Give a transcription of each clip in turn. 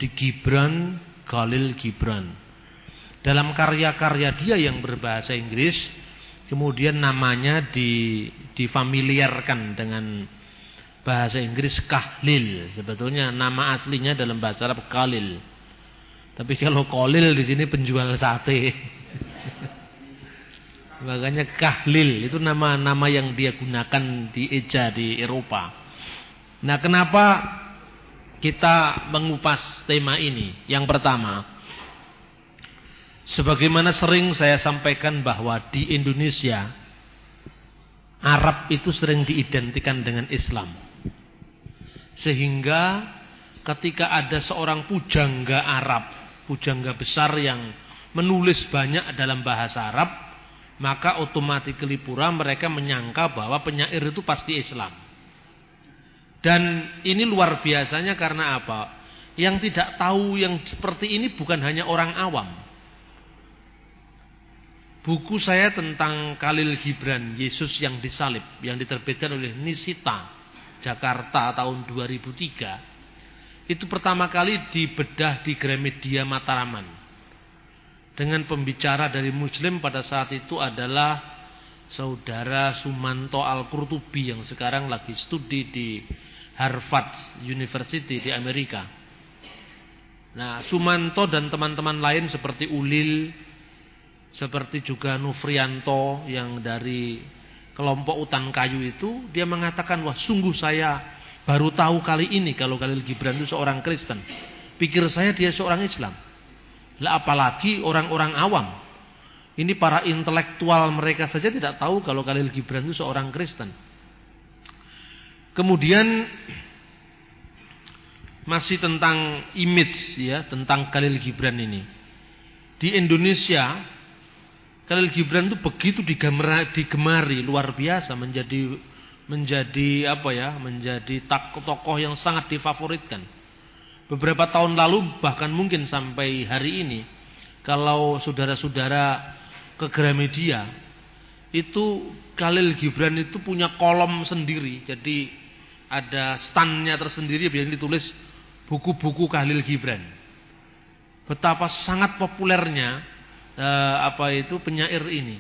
Jadi Gibran, Khalil Gibran. Dalam karya-karya dia yang berbahasa Inggris, kemudian namanya difamiliarkan dengan bahasa Inggris Kahlil. Sebetulnya nama aslinya dalam bahasa Arab Khalil. Tapi kalau Khalil di sini penjual sate. Makanya Kahlil itu nama-nama yang dia gunakan di eja di Eropa. Nah, kenapa kita mengupas tema ini? Yang pertama, sebagaimana sering saya sampaikan bahwa di Indonesia Arab itu sering diidentikan dengan Islam. Sehingga ketika ada seorang pujangga Arab, pujangga besar yang menulis banyak dalam bahasa Arab, maka otomatikly pura mereka menyangka bahwa penyair itu pasti Islam. Dan ini luar biasanya karena apa? Yang tidak tahu yang seperti ini bukan hanya orang awam. Buku saya tentang Khalil Gibran, Yesus yang disalib, yang diterbitkan oleh Nisita, Jakarta tahun 2003, itu pertama kali dibedah di Gramedia Mataraman. Dengan pembicara dari Muslim pada saat itu adalah Saudara Sumanto Al-Qurtubi yang sekarang lagi studi di Harvard University di Amerika. Nah, Sumanto dan teman-teman lain seperti Ulil, seperti juga Nufrianto yang dari kelompok Utan Kayu itu, dia mengatakan, wah sungguh saya baru tahu kali ini kalau Khalil Gibran itu seorang Kristen. Pikir saya dia seorang Islam. Lah apalagi orang-orang awam. Ini para intelektual mereka saja tidak tahu kalau Khalil Gibran itu seorang Kristen. Kemudian masih tentang image ya, tentang Khalil Gibran ini. Di Indonesia Khalil Gibran itu begitu digemari luar biasa, menjadi tokoh yang sangat difavoritkan. Beberapa tahun lalu bahkan mungkin sampai hari ini, kalau saudara-saudara ke Gramedia, itu Khalil Gibran itu punya kolom sendiri. Jadi ada standnya tersendiri yang ditulis buku-buku Khalil Gibran. Betapa sangat populernya penyair ini.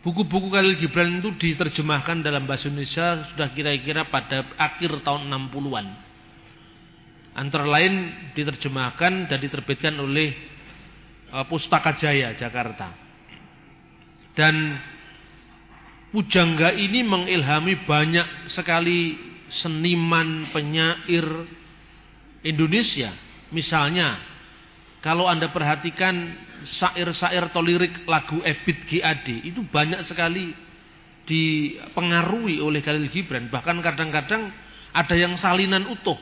Buku-buku Khalil Gibran itu diterjemahkan dalam bahasa Indonesia sudah kira-kira pada akhir tahun 60-an. Antara lain diterjemahkan dan diterbitkan oleh Pustaka Jaya Jakarta. Dan pujangga ini mengilhami banyak sekali seniman penyair Indonesia. Misalnya, kalau Anda perhatikan syair-syair atau lirik lagu Ebit GAD itu banyak sekali dipengaruhi oleh Khalil Gibran. Bahkan kadang-kadang ada yang salinan utuh,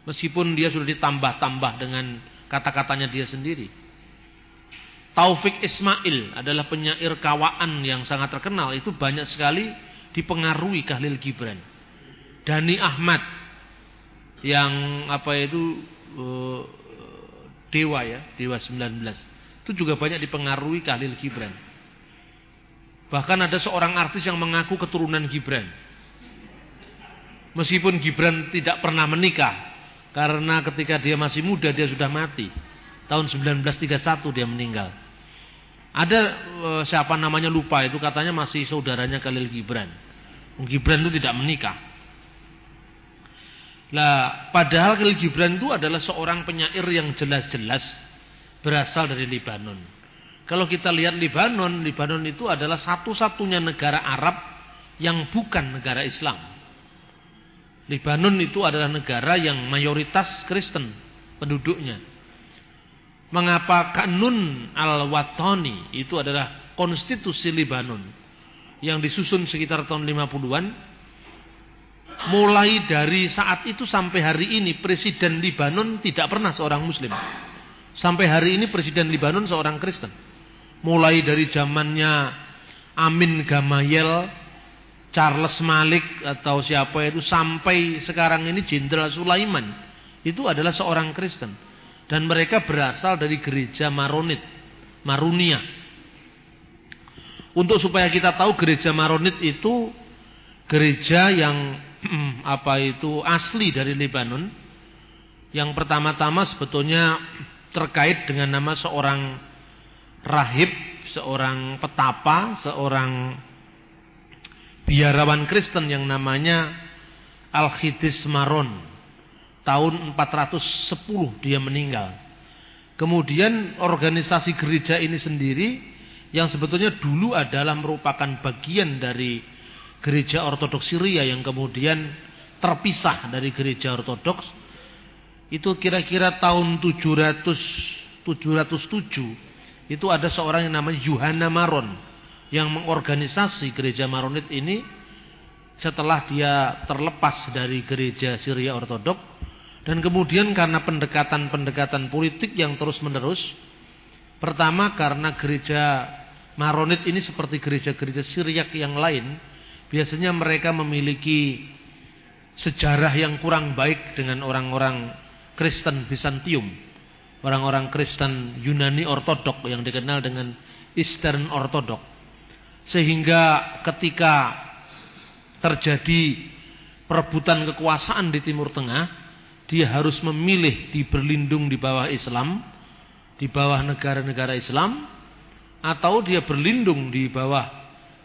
meskipun dia sudah ditambah-tambah dengan kata-katanya dia sendiri. Taufik Ismail adalah penyair kawaan yang sangat terkenal, itu banyak sekali dipengaruhi Khalil Gibran. Dhani Ahmad yang Dewa 19, itu juga banyak dipengaruhi Khalil Gibran. Bahkan ada seorang artis yang mengaku keturunan Gibran, meskipun Gibran tidak pernah menikah, karena ketika dia masih muda dia sudah mati. Tahun 1931 dia meninggal. Ada siapa namanya lupa, itu katanya masih saudaranya Khalil Gibran. Gibran itu tidak menikah. Lah, padahal Khalil Gibran itu adalah seorang penyair yang jelas-jelas berasal dari Lebanon. Kalau kita lihat Lebanon itu adalah satu-satunya negara Arab yang bukan negara Islam. Lebanon itu adalah negara yang mayoritas Kristen penduduknya. Mengapa Kanun Al-Watani itu adalah konstitusi Lebanon yang disusun sekitar tahun 50-an. Mulai dari saat itu sampai hari ini presiden Lebanon tidak pernah seorang muslim. Sampai hari ini presiden Lebanon seorang Kristen. Mulai dari zamannya Amin Gamayel, Charles Malik atau siapa itu, sampai sekarang ini Jenderal Sulaiman, itu adalah seorang Kristen. Dan mereka berasal dari gereja Maronit, Untuk supaya kita tahu, gereja Maronit itu gereja yang asli dari Lebanon. Yang pertama-tama sebetulnya terkait dengan nama seorang rahib, seorang petapa, seorang biarawan Kristen yang namanya Alkhitis Maron. Tahun 410 dia meninggal. Kemudian organisasi gereja ini sendiri yang sebetulnya dulu adalah merupakan bagian dari gereja ortodoks Syria yang kemudian terpisah dari gereja ortodoks, itu kira-kira tahun 707 itu ada seorang yang namanya Yohana Maron yang mengorganisasi gereja Maronit ini setelah dia terlepas dari gereja Syria ortodoks. Dan kemudian karena pendekatan-pendekatan politik yang terus-menerus, pertama karena gereja Maronit ini seperti gereja-gereja Syriak yang lain, biasanya mereka memiliki sejarah yang kurang baik dengan orang-orang Kristen Bizantium, orang-orang Kristen Yunani ortodok yang dikenal dengan Eastern Orthodox. Sehingga ketika terjadi perebutan kekuasaan di Timur Tengah, dia harus memilih berlindung di bawah Islam, di bawah negara-negara Islam, atau dia berlindung di bawah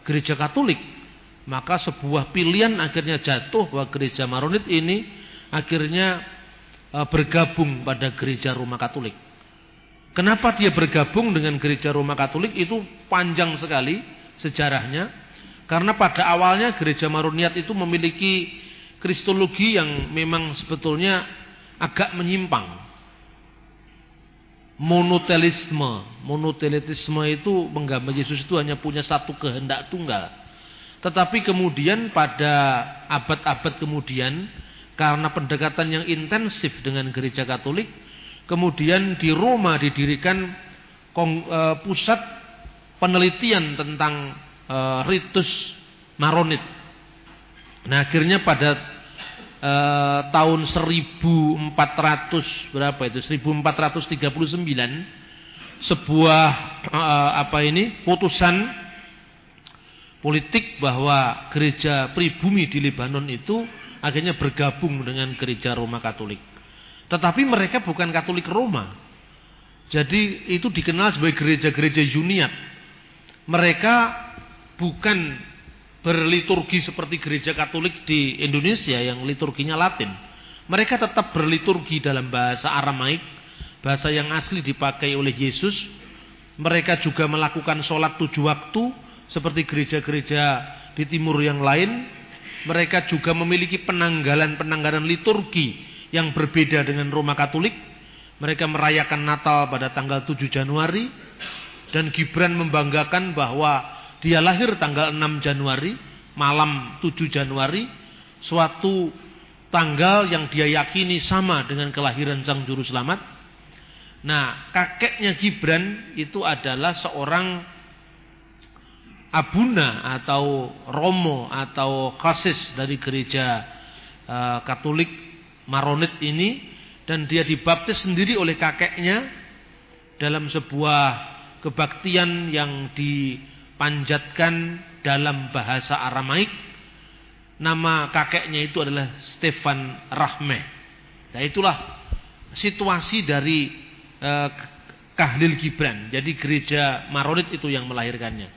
gereja Katolik. Maka sebuah pilihan akhirnya jatuh bahwa gereja Maronit ini akhirnya bergabung pada gereja Roma Katolik. Kenapa dia bergabung dengan gereja Roma Katolik? Itu panjang sekali sejarahnya. Karena pada awalnya gereja Maroniat itu memiliki kristologi yang memang sebetulnya agak menyimpang. Monotelitisme itu menggambar Yesus itu hanya punya satu kehendak tunggal. Tetapi kemudian pada abad-abad kemudian, karena pendekatan yang intensif dengan gereja Katolik, kemudian di Roma didirikan pusat penelitian tentang ritus Maronit. Nah, akhirnya pada tahun 1439 sebuah putusan politik bahwa gereja pribumi di Lebanon itu akhirnya bergabung dengan gereja Roma Katolik. Tetapi mereka bukan Katolik Roma. Jadi itu dikenal sebagai gereja-gereja Yuniat. Mereka bukan berliturgi seperti gereja Katolik di Indonesia yang liturginya Latin. Mereka tetap berliturgi dalam bahasa Aramaik, bahasa yang asli dipakai oleh Yesus. Mereka juga melakukan sholat 7 waktu seperti gereja-gereja di timur yang lain. Mereka juga memiliki penanggalan-penanggalan liturgi yang berbeda dengan Roma Katolik. Mereka merayakan Natal pada tanggal 7 Januari. Dan Gibran membanggakan bahwa dia lahir tanggal 6 Januari, malam 7 Januari, suatu tanggal yang dia yakini sama dengan kelahiran Sang Juru Selamat. Nah, kakeknya Gibran itu adalah seorang abuna atau romo atau kasis dari gereja Katolik Maronit ini, dan dia dibaptis sendiri oleh kakeknya dalam sebuah kebaktian yang dipanjatkan dalam bahasa Aramaik. Nama kakeknya itu adalah Stefan Rahmeh. Nah, itulah situasi dari Kahlil Gibran. Jadi gereja Maronit itu yang melahirkannya.